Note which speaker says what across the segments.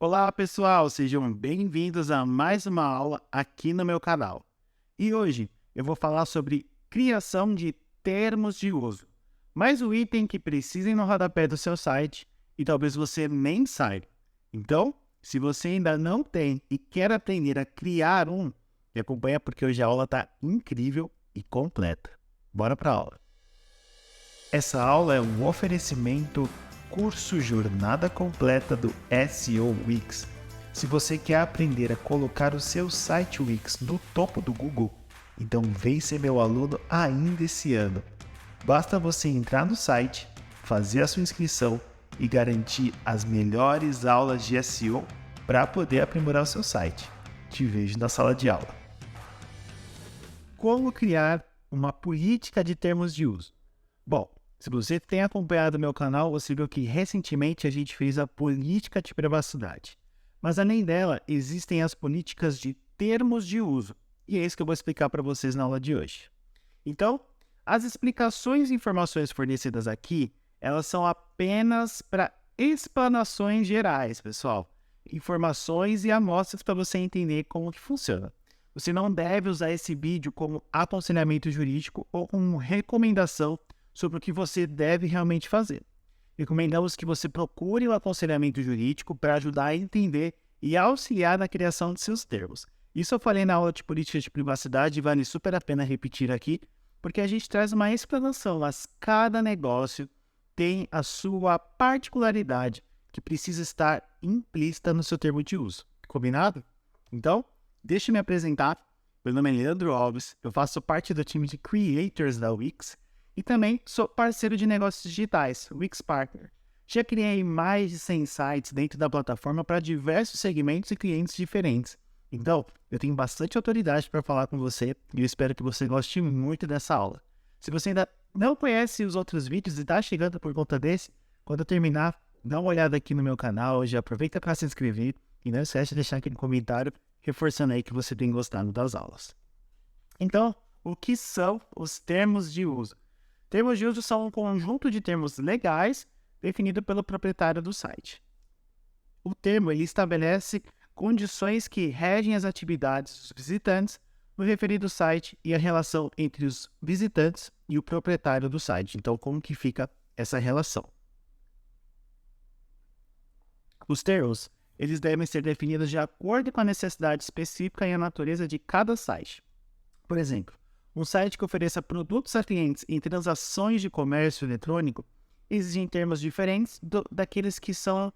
Speaker 1: Olá pessoal, sejam bem-vindos a mais uma aula aqui no meu canal. E hoje eu vou falar sobre criação de termos de uso, mais um item que precisa ir no rodapé do seu site e talvez você nem saiba. Então, se você ainda não tem e quer aprender a criar um, me acompanha porque hoje a aula está incrível e completa. Bora para a aula. Essa aula é um oferecimento curso Jornada Completa do SEO Wix. Se você quer aprender a colocar o seu site Wix no topo do Google, então vem ser meu aluno ainda esse ano. Basta você entrar no site, fazer a sua inscrição e garantir as melhores aulas de SEO para poder aprimorar o seu site. Te vejo na sala de aula. Como criar uma política de termos de uso? Bom, se você tem acompanhado meu canal, você viu que recentemente a gente fez a política de privacidade. Mas além dela, existem as políticas de termos de uso. E é isso que eu vou explicar para vocês na aula de hoje. Então, as explicações e informações fornecidas aqui, elas são apenas para explanações gerais, pessoal. Informações e amostras para você entender como que funciona. Você não deve usar esse vídeo como aconselhamento jurídico ou como recomendação sobre o que você deve realmente fazer. Recomendamos que você procure o aconselhamento jurídico para ajudar a entender e auxiliar na criação de seus termos. Isso eu falei na aula de política de privacidade e vale super a pena repetir aqui, porque a gente traz uma explanação, mas cada negócio tem a sua particularidade que precisa estar implícita no seu termo de uso. Combinado? Então, deixa eu me apresentar. Meu nome é Leandro Alves, eu faço parte do time de Creators da Wix, e também sou parceiro de negócios digitais, Wix Partner. Já criei mais de 100 sites dentro da plataforma para diversos segmentos e clientes diferentes. Então, eu tenho bastante autoridade para falar com você e eu espero que você goste muito dessa aula. Se você ainda não conhece os outros vídeos e está chegando por conta desse, quando eu terminar, dá uma olhada aqui no meu canal, já aproveita para se inscrever e não esquece de deixar aquele comentário reforçando aí que você tem gostado das aulas. Então, o que são os termos de uso? Termos de uso são um conjunto de termos legais definido pelo proprietário do site. O termo ele estabelece condições que regem as atividades dos visitantes no referido site e a relação entre os visitantes e o proprietário do site. Então, como que fica essa relação? Os termos eles devem ser definidos de acordo com a necessidade específica e a natureza de cada site. Por exemplo, um site que ofereça produtos a clientes em transações de comércio eletrônico exigem termos diferentes daqueles que são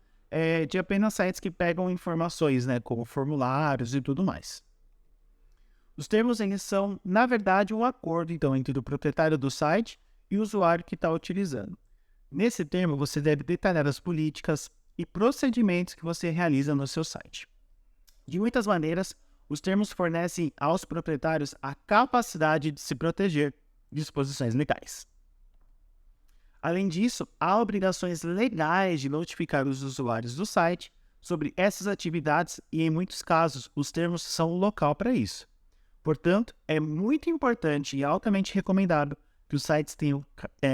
Speaker 1: de apenas sites que pegam informações, como formulários e tudo mais. Os termos eles são, na verdade, um acordo então, entre o proprietário do site e o usuário que está utilizando. Nesse termo, você deve detalhar as políticas e procedimentos que você realiza no seu site. De muitas maneiras, os termos fornecem aos proprietários a capacidade de se proteger de disposições legais. Além disso, há obrigações legais de notificar os usuários do site sobre essas atividades e, em muitos casos, os termos são o local para isso. Portanto, é muito importante e altamente recomendado que os sites tenham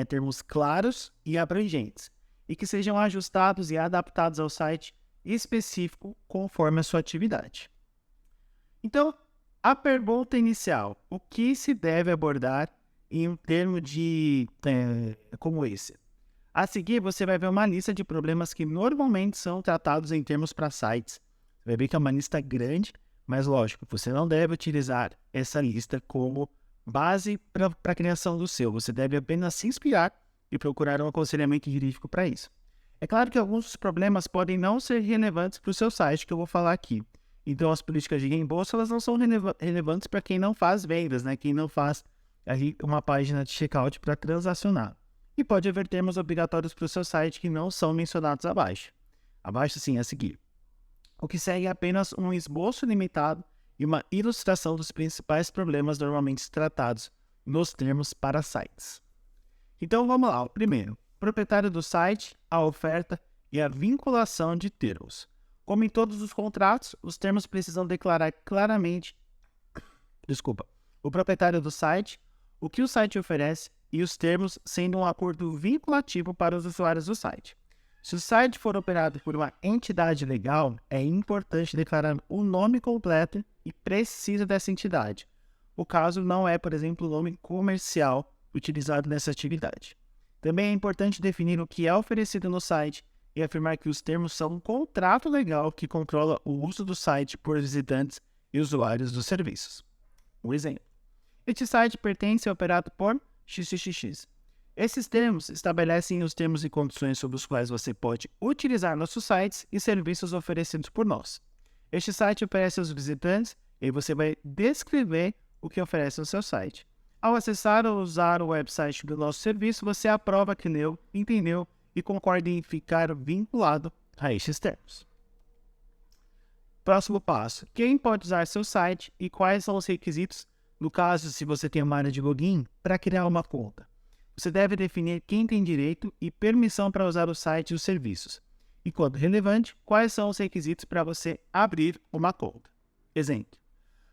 Speaker 1: termos claros e abrangentes e que sejam ajustados e adaptados ao site específico conforme a sua atividade. Então, a pergunta inicial, o que se deve abordar em um termo como esse? A seguir, você vai ver uma lista de problemas que normalmente são tratados em termos para sites. Você vai ver que é uma lista grande, mas lógico, você não deve utilizar essa lista como base para a criação do seu. Você deve apenas se inspirar e procurar um aconselhamento jurídico para isso. É claro que alguns dos problemas podem não ser relevantes para o seu site, que eu vou falar aqui. Então, as políticas de reembolso elas não são relevantes para quem não faz vendas, quem não faz ali uma página de checkout para transacionar. E pode haver termos obrigatórios para o seu site que não são mencionados abaixo. Abaixo, sim, a seguir. O que segue é apenas um esboço limitado e uma ilustração dos principais problemas normalmente tratados nos termos para sites. Então, vamos lá. O primeiro, proprietário do site, a oferta e a vinculação de termos. Como em todos os contratos, os termos precisam declarar claramente o proprietário do site, o que o site oferece e os termos sendo um acordo vinculativo para os usuários do site. Se o site for operado por uma entidade legal, é importante declarar o nome completo e preciso dessa entidade. O caso não é, por exemplo, o nome comercial utilizado nessa atividade. Também é importante definir o que é oferecido no site e afirmar que os termos são um contrato legal que controla o uso do site por visitantes e usuários dos serviços. Um exemplo. Este site pertence ao operado por XXX. Esses termos estabelecem os termos e condições sobre os quais você pode utilizar nossos sites e serviços oferecidos por nós. Este site oferece aos visitantes e você vai descrever o que oferece no seu site. Ao acessar ou usar o website do nosso serviço, você aprova que leu, entendeu e concorda em ficar vinculado a estes termos. Próximo passo. Quem pode usar seu site e quais são os requisitos, no caso, se você tem uma área de login, para criar uma conta. Você deve definir quem tem direito e permissão para usar o site e os serviços. E, quando relevante, quais são os requisitos para você abrir uma conta. Exemplo.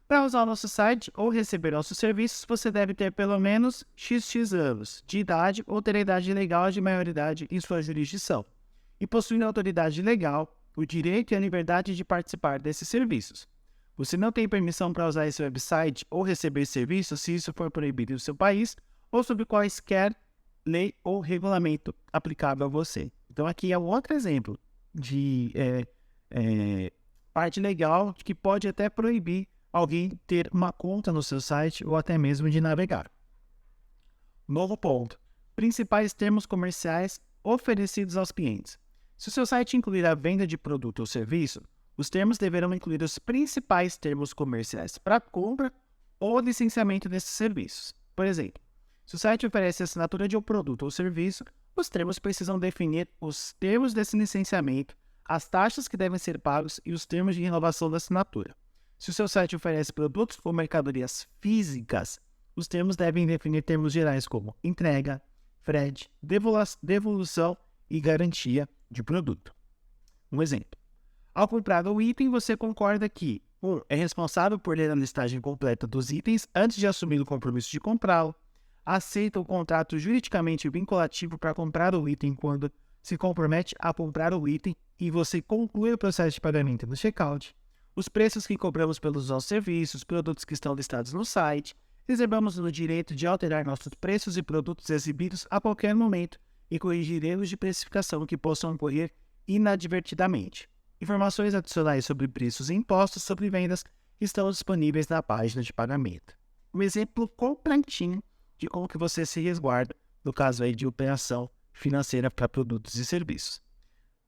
Speaker 1: Para usar o nosso site ou receber nossos serviços, você deve ter pelo menos XX anos de idade ou ter a idade legal de maioridade em sua jurisdição. E possuir autoridade legal, o direito e a liberdade de participar desses serviços. Você não tem permissão para usar esse website ou receber serviços se isso for proibido no seu país, ou sobre quaisquer lei ou regulamento aplicável a você. Então, aqui é um outro exemplo de parte legal que pode até proibir alguém ter uma conta no seu site ou até mesmo de navegar. Novo ponto. Principais termos comerciais oferecidos aos clientes. Se o seu site incluir a venda de produto ou serviço, os termos deverão incluir os principais termos comerciais para compra ou licenciamento desses serviços. Por exemplo, se o site oferece assinatura de um produto ou serviço, os termos precisam definir os termos desse licenciamento, as taxas que devem ser pagos e os termos de renovação da assinatura. Se o seu site oferece produtos ou mercadorias físicas, os termos devem definir termos gerais como entrega, frete, devolução e garantia de produto. Um exemplo. Ao comprar o item, você concorda que 1. É responsável por ler a listagem completa dos itens antes de assumir o compromisso de comprá-lo, aceita o contrato juridicamente vinculativo para comprar o item quando se compromete a comprar o item e você conclui o processo de pagamento no checkout, os preços que cobramos pelos nossos serviços, produtos que estão listados no site, reservamos o direito de alterar nossos preços e produtos exibidos a qualquer momento e corrigir erros de precificação que possam ocorrer inadvertidamente. Informações adicionais sobre preços e impostos sobre vendas estão disponíveis na página de pagamento. Um exemplo completinho de como que você se resguarda no caso aí de operação financeira para produtos e serviços.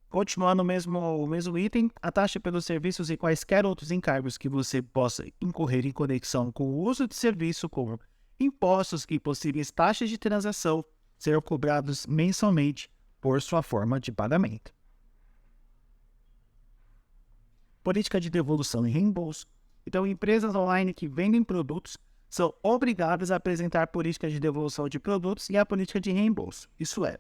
Speaker 1: Continuando o mesmo item, a taxa pelos serviços e quaisquer outros encargos que você possa incorrer em conexão com o uso de serviço, como impostos e possíveis taxas de transação, serão cobrados mensalmente por sua forma de pagamento. Política de devolução e reembolso. Então, empresas online que vendem produtos são obrigadas a apresentar política de devolução de produtos e a política de reembolso. Isso é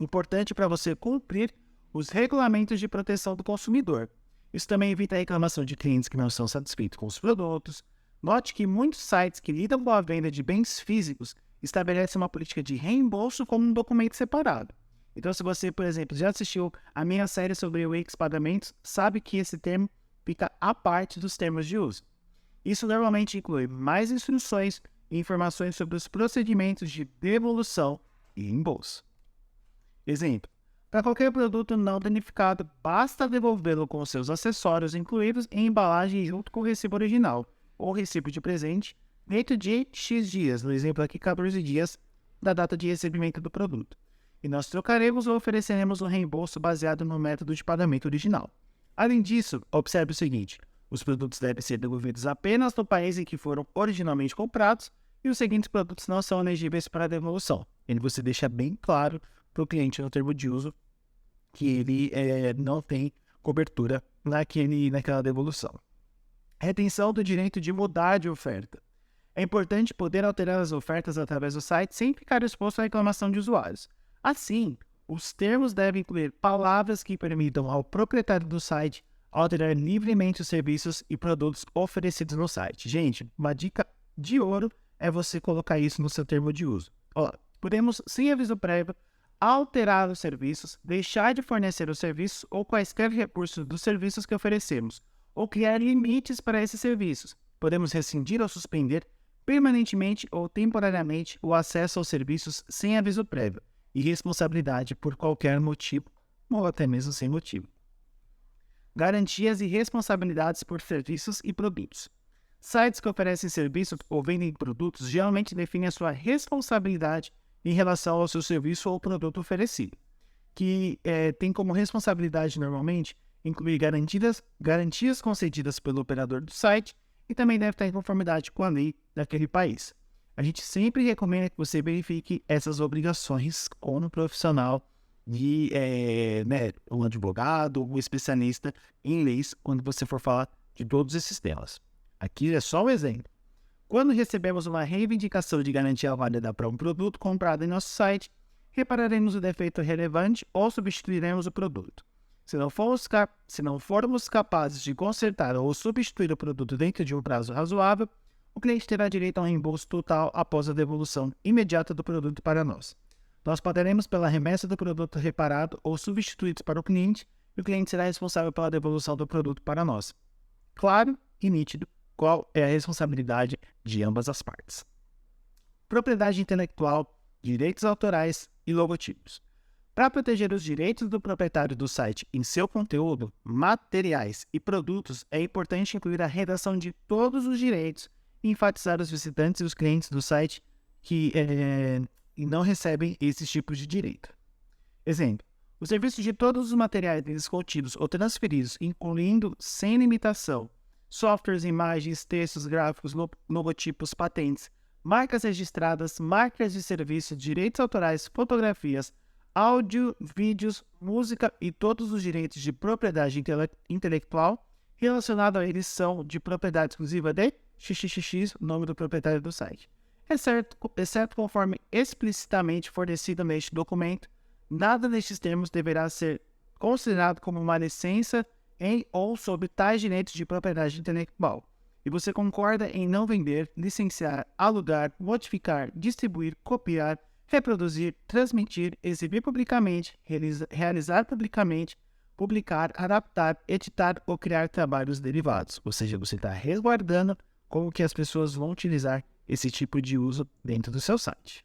Speaker 1: importante para você cumprir os regulamentos de proteção do consumidor. Isso também evita a reclamação de clientes que não são satisfeitos com os produtos. Note que muitos sites que lidam com a venda de bens físicos estabelecem uma política de reembolso como um documento separado. Então, se você, por exemplo, já assistiu a minha série sobre o Wix Pagamentos, sabe que esse termo fica à parte dos termos de uso. Isso normalmente inclui mais instruções e informações sobre os procedimentos de devolução e reembolso. Exemplo. Para qualquer produto não danificado, basta devolvê-lo com seus acessórios incluídos em embalagem junto com o recibo original ou recibo de presente dentro de X dias, no exemplo aqui 14 dias da data de recebimento do produto. E nós trocaremos ou ofereceremos um reembolso baseado no método de pagamento original. Além disso, observe o seguinte, os produtos devem ser devolvidos apenas no país em que foram originalmente comprados e os seguintes produtos não são elegíveis para devolução. Você deixa bem claro para o cliente no termo de uso que ele não tem cobertura naquela devolução. Retenção do direito de mudar de oferta. É importante poder alterar as ofertas através do site sem ficar exposto à reclamação de usuários. Assim, os termos devem incluir palavras que permitam ao proprietário do site alterar livremente os serviços e produtos oferecidos no site. Gente, uma dica de ouro é você colocar isso no seu termo de uso. Podemos, sem aviso prévio, alterar os serviços, deixar de fornecer os serviços ou quaisquer recursos dos serviços que oferecemos, ou criar limites para esses serviços. Podemos rescindir ou suspender permanentemente ou temporariamente o acesso aos serviços sem aviso prévio e responsabilidade por qualquer motivo ou até mesmo sem motivo. Garantias e responsabilidades por serviços e produtos. Sites que oferecem serviços ou vendem produtos geralmente definem a sua responsabilidade em relação ao seu serviço ou produto oferecido, que tem como responsabilidade normalmente incluir garantias concedidas pelo operador do site e também deve estar em conformidade com a lei daquele país. A gente sempre recomenda que você verifique essas obrigações com um profissional de um advogado ou um especialista em leis quando você for falar de todos esses temas. Aqui é só um exemplo. Quando recebemos uma reivindicação de garantia válida para um produto comprado em nosso site, repararemos o defeito relevante ou substituiremos o produto. Se não formos capazes de consertar ou substituir o produto dentro de um prazo razoável, o cliente terá direito a um reembolso total após a devolução imediata do produto para nós. Nós pagaremos pela remessa do produto reparado ou substituído para o cliente e o cliente será responsável pela devolução do produto para nós. Claro e nítido qual é a responsabilidade de ambas as partes. Propriedade intelectual, direitos autorais e logotipos. Para proteger os direitos do proprietário do site em seu conteúdo, materiais e produtos, é importante incluir a redação de todos os direitos e enfatizar os visitantes e os clientes do site que não recebem esses tipos de direito. Exemplo: o serviço de todos os materiais deles contidos ou transferidos, incluindo sem limitação, softwares, imagens, textos, gráficos, logotipos, patentes, marcas registradas, marcas de serviço, direitos autorais, fotografias, áudio, vídeos, música e todos os direitos de propriedade intelectual relacionados a eles são de propriedade exclusiva de XXX, nome do proprietário do site. Exceto conforme explicitamente fornecido neste documento, nada nestes termos deverá ser considerado como uma licença em ou sob tais direitos de propriedade intelectual. E você concorda em não vender, licenciar, alugar, modificar, distribuir, copiar, reproduzir, transmitir, exibir publicamente, realizar publicamente, publicar, adaptar, editar ou criar trabalhos derivados. Ou seja, você está resguardando como que as pessoas vão utilizar esse tipo de uso dentro do seu site.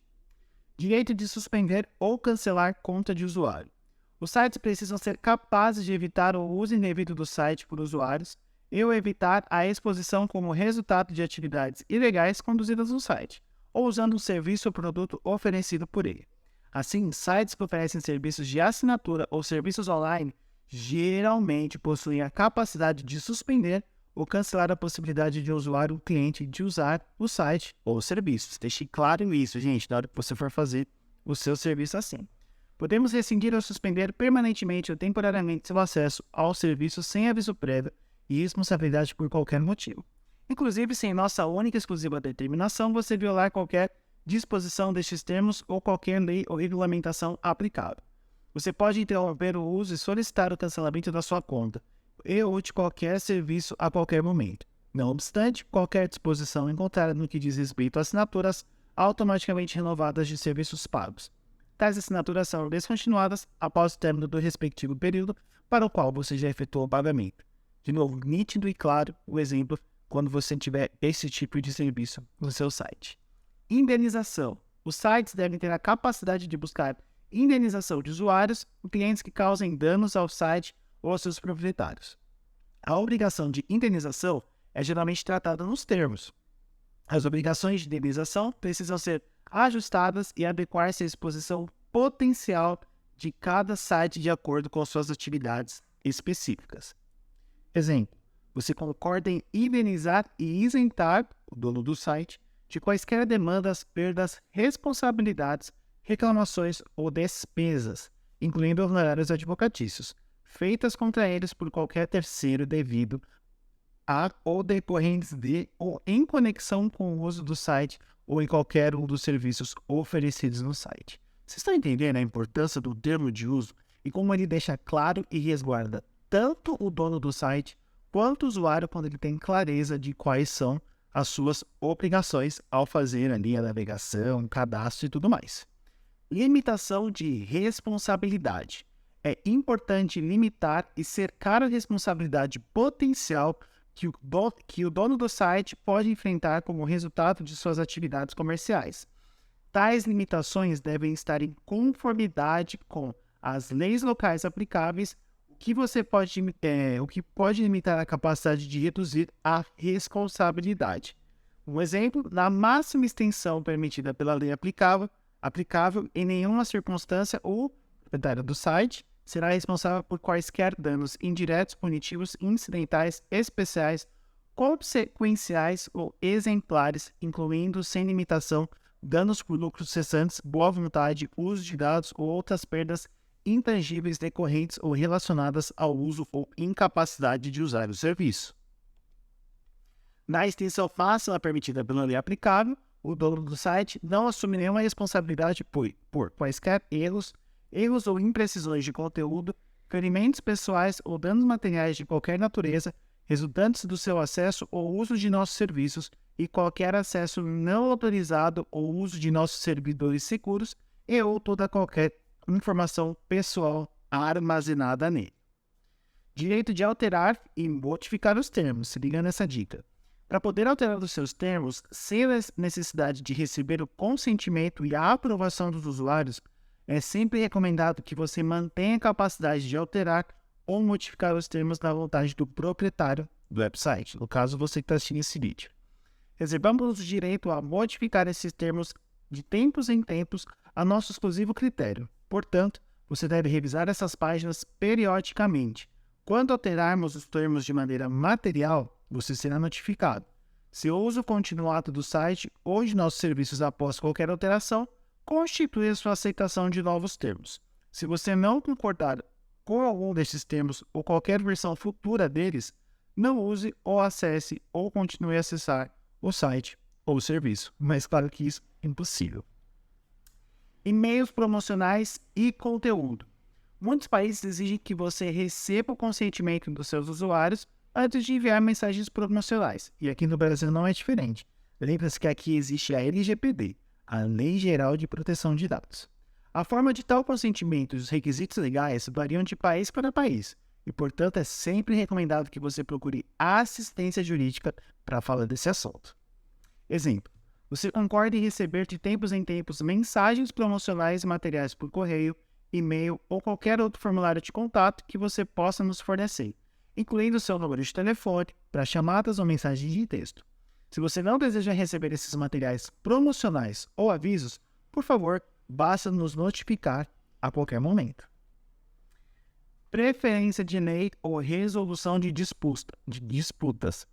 Speaker 1: Direito de suspender ou cancelar conta de usuário. Os sites precisam ser capazes de evitar o uso indevido do site por usuários e ou evitar a exposição como resultado de atividades ilegais conduzidas no site, ou usando um serviço ou produto oferecido por ele. Assim, sites que oferecem serviços de assinatura ou serviços online geralmente possuem a capacidade de suspender ou cancelar a possibilidade de um usuário ou cliente de usar o site ou serviços. Deixe claro isso, gente, na hora que você for fazer o seu serviço assim. Podemos rescindir ou suspender permanentemente ou temporariamente seu acesso ao serviço sem aviso prévio e responsabilidade por qualquer motivo. Inclusive, sem nossa única e exclusiva determinação, você violar qualquer disposição destes termos ou qualquer lei ou regulamentação aplicável. Você pode interromper o uso e solicitar o cancelamento da sua conta e ou de qualquer serviço a qualquer momento. Não obstante, qualquer disposição encontrada no que diz respeito a assinaturas automaticamente renovadas de serviços pagos. Tais assinaturas são descontinuadas após o término do respectivo período para o qual você já efetuou o pagamento. De novo, nítido e claro o exemplo quando você tiver esse tipo de serviço no seu site. Indenização. Os sites devem ter a capacidade de buscar indenização de usuários e clientes que causem danos ao site ou aos seus proprietários. A obrigação de indenização é geralmente tratada nos termos. As obrigações de indenização precisam ser ajustadas e adequar-se à exposição potencial de cada site de acordo com suas atividades específicas. Exemplo: você concorda em indenizar e isentar o dono do site de quaisquer demandas, perdas, responsabilidades, reclamações ou despesas, incluindo honorários advocatícios, feitas contra eles por qualquer terceiro devido a ou decorrentes de ou em conexão com o uso do site ou em qualquer um dos serviços oferecidos no site. Vocês estão entendendo a importância do termo de uso e como ele deixa claro e resguarda tanto o dono do site quanto o usuário quando ele tem clareza de quais são as suas obrigações ao fazer ali a navegação, cadastro e tudo mais. Limitação de responsabilidade. É importante limitar e cercar a responsabilidade potencial que o dono do site pode enfrentar como resultado de suas atividades comerciais. Tais limitações devem estar em conformidade com as leis locais aplicáveis, o que pode limitar a capacidade de reduzir a responsabilidade. Um exemplo, na máxima extensão permitida pela lei aplicável, em nenhuma circunstância o proprietário do site será responsável por quaisquer danos indiretos, punitivos, incidentais, especiais, consequenciais ou exemplares, incluindo, sem limitação, danos por lucros cessantes, boa vontade, uso de dados ou outras perdas intangíveis decorrentes ou relacionadas ao uso ou incapacidade de usar o serviço. Na extensão máxima permitida pela lei aplicável, o dono do site não assume nenhuma responsabilidade por quaisquer erros ou imprecisões de conteúdo, ferimentos pessoais ou danos materiais de qualquer natureza, resultantes do seu acesso ou uso de nossos serviços e qualquer acesso não autorizado ou uso de nossos servidores seguros ou toda qualquer informação pessoal armazenada nele. Direito de alterar e modificar os termos, se liga nessa dica. Para poder alterar os seus termos, sem necessidade de receber o consentimento e a aprovação dos usuários, é sempre recomendado que você mantenha a capacidade de alterar ou modificar os termos na vontade do proprietário do website, no caso você que está assistindo esse vídeo. Reservamos o direito a modificar esses termos de tempos em tempos a nosso exclusivo critério. Portanto, você deve revisar essas páginas periodicamente. Quando alterarmos os termos de maneira material, você será notificado. Se o uso continuado do site ou de nossos serviços após qualquer alteração, constitui a sua aceitação de novos termos. Se você não concordar com algum desses termos ou qualquer versão futura deles, não use ou acesse ou continue a acessar o site ou o serviço. Mas claro que isso é impossível. E-mails promocionais e conteúdo. Muitos países exigem que você receba o consentimento dos seus usuários antes de enviar mensagens promocionais. E aqui no Brasil não é diferente. Lembre-se que aqui existe a LGPD, a Lei Geral de Proteção de Dados. A forma de tal consentimento e os requisitos legais variam de país para país, e portanto é sempre recomendado que você procure assistência jurídica para falar desse assunto. Exemplo. Você concorda em receber de tempos em tempos mensagens promocionais e materiais por correio, e-mail ou qualquer outro formulário de contato que você possa nos fornecer, incluindo seu número de telefone para chamadas ou mensagens de texto. Se você não deseja receber esses materiais promocionais ou avisos, por favor, basta nos notificar a qualquer momento. Preferência de lei ou resolução de disputas.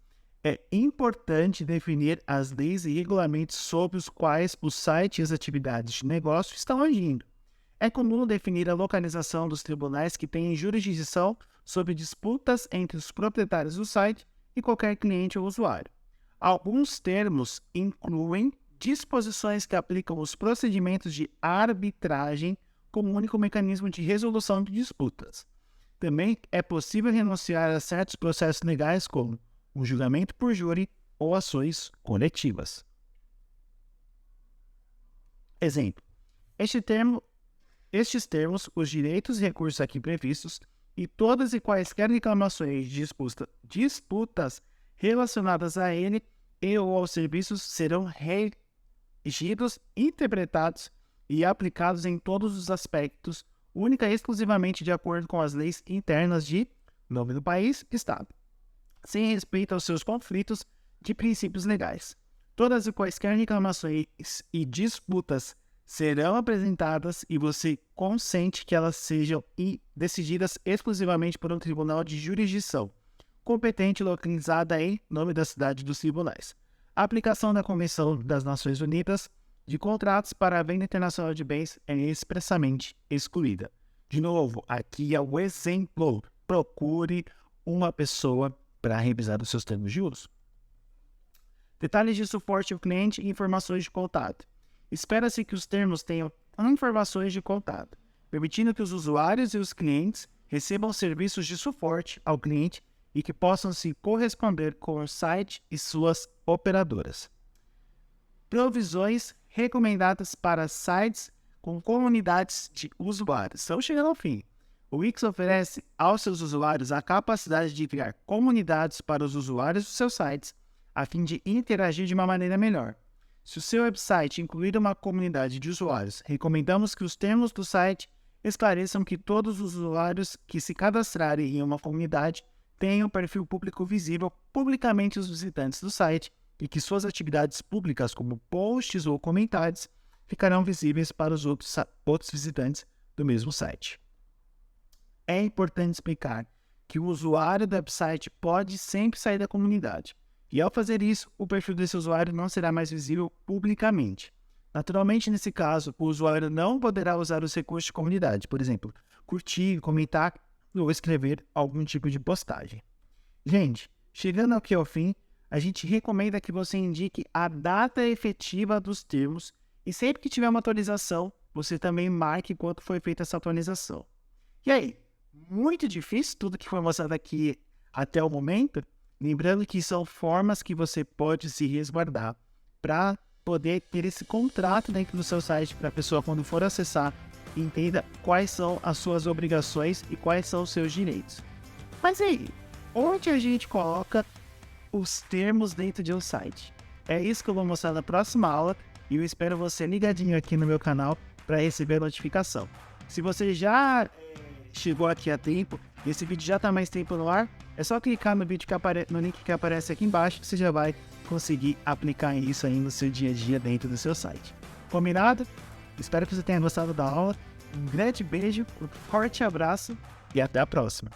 Speaker 1: É importante definir as leis e regulamentos sobre os quais o site e as atividades de negócio estão agindo. É comum definir a localização dos tribunais que têm jurisdição sobre disputas entre os proprietários do site e qualquer cliente ou usuário. Alguns termos incluem disposições que aplicam os procedimentos de arbitragem como único mecanismo de resolução de disputas. Também é possível renunciar a certos processos legais como o julgamento por júri ou ações coletivas. Exemplo. Estes termos, os direitos e recursos aqui previstos e todas e quaisquer reclamações de disputas relacionadas a ele e ou aos serviços serão regidos, interpretados e aplicados em todos os aspectos, única e exclusivamente de acordo com as leis internas de nome do país e Estado, sem respeito aos seus conflitos de princípios legais. Todas e quaisquer reclamações e disputas serão apresentadas e você consente que elas sejam decididas exclusivamente por um tribunal de jurisdição competente localizada em nome da cidade dos tribunais. A aplicação da Convenção das Nações Unidas de contratos para a venda internacional de bens é expressamente excluída. De novo, aqui é o exemplo. Procure uma pessoa para revisar os seus termos de uso. Detalhes de suporte ao cliente e informações de contato. Espera-se que os termos tenham informações de contato, permitindo que os usuários e os clientes recebam serviços de suporte ao cliente e que possam se corresponder com o site e suas operadoras. Provisões recomendadas para sites com comunidades de usuários. Estamos chegando ao fim. O Wix oferece aos seus usuários a capacidade de criar comunidades para os usuários dos seus sites, a fim de interagir de uma maneira melhor. Se o seu website incluir uma comunidade de usuários, recomendamos que os termos do site esclareçam que todos os usuários que se cadastrarem em uma comunidade tenham perfil público visível publicamente aos visitantes do site e que suas atividades públicas, como posts ou comentários, ficarão visíveis para os outros visitantes do mesmo site. É importante explicar que o usuário do website pode sempre sair da comunidade, e ao fazer isso, o perfil desse usuário não será mais visível publicamente. Naturalmente, nesse caso, o usuário não poderá usar os recursos de comunidade, por exemplo, curtir, comentar ou escrever algum tipo de postagem. Gente, chegando aqui ao fim, a gente recomenda que você indique a data efetiva dos termos e sempre que tiver uma atualização, você também marque quando foi feita essa atualização. E aí, muito difícil tudo que foi mostrado aqui até o momento? Lembrando que são formas que você pode se resguardar para poder ter esse contrato dentro do seu site para a pessoa, quando for acessar, entenda quais são as suas obrigações e quais são os seus direitos. Mas aí, onde a gente coloca os termos dentro de um site? É isso que eu vou mostrar na próxima aula e eu espero você ligadinho aqui no meu canal para receber a notificação. Se você já chegou aqui a tempo, e esse vídeo já está mais tempo no ar, é só clicar no vídeo no link que aparece aqui embaixo que você já vai conseguir aplicar isso aí no seu dia a dia dentro do seu site. Combinado? Espero que você tenha gostado da aula. Um grande beijo, um forte abraço e até a próxima.